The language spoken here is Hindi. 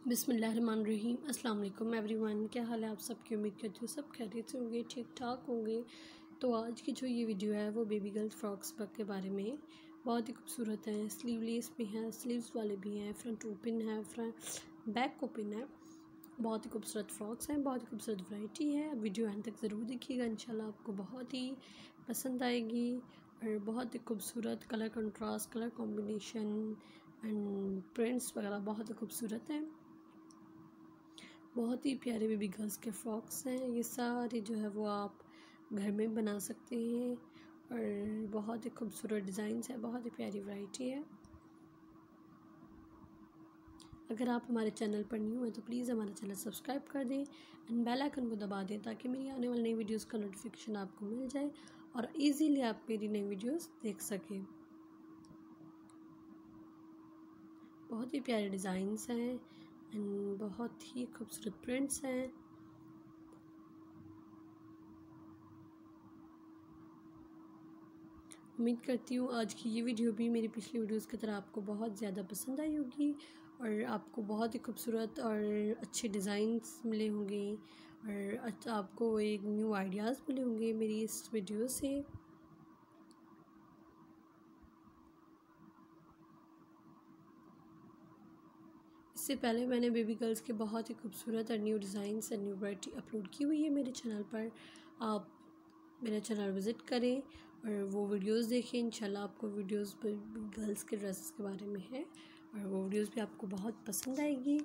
बिस्मिल्लाहिर्रहमानिर्रहीम। अस्सलाम वालेकुम एवरीवन। क्या हाल है आप सबकी? उम्मीद करती हूँ सब खैरियत से होंगे, ठीक ठाक होंगे। तो आज की जो ये वीडियो है वो बेबी गर्ल फ्रॉक्स के बारे में। बहुत ही खूबसूरत हैं, स्लीवलेस भी हैं, स्लीव्स वाले भी हैं, फ्रंट ओपन है, फ्रंट बैक ओपन है। बहुत ही खूबसूरत फ्रॉक्स हैं, बहुत ही खूबसूरत वैरायटी है। वीडियो एंड तक ज़रूर देखिएगा, इंशाल्लाह आपको बहुत ही पसंद आएगी। और बहुत ही खूबसूरत colour contrast, colour combination and prints वगैरह बहुत ही खूबसूरत हैं। बहुत ही प्यारे बेबी गर्ल्स के फ्रॉक्स हैं। ये सारे जो है वो आप घर में बना सकते हैं और बहुत ही खूबसूरत डिज़ाइंस है, बहुत ही प्यारी वैरायटी है। अगर आप हमारे चैनल पर न्यू हैं तो प्लीज़ हमारा चैनल सब्सक्राइब कर दें एंड बेल आइकन को दबा दें ताकि मेरी आने वाली नई वीडियोस का नोटिफिकेशन आपको मिल जाए और इजीली आप मेरी नई वीडियोस देख सकें। बहुत ही प्यारे डिज़ाइंस हैं एंड बहुत ही खूबसूरत प्रिंट्स हैं। उम्मीद करती हूँ आज की ये वीडियो भी मेरी पिछली वीडियोस की तरह आपको बहुत ज़्यादा पसंद आई होगी और आपको बहुत ही खूबसूरत और अच्छे डिज़ाइंस मिले होंगे और आपको एक न्यू आइडियाज़ मिले होंगे मेरी इस वीडियो से। इससे पहले मैंने बेबी गर्ल्स के बहुत ही खूबसूरत और न्यू डिज़ाइंस और न्यू वैरायटी अपलोड की हुई है मेरे चैनल पर। आप मेरा चैनल विज़िट करें और वो वीडियोस देखें। इंशाल्लाह आपको वीडियोस गर्ल्स के ड्रेसेस के बारे में है और वो वीडियोस भी आपको बहुत पसंद आएगी।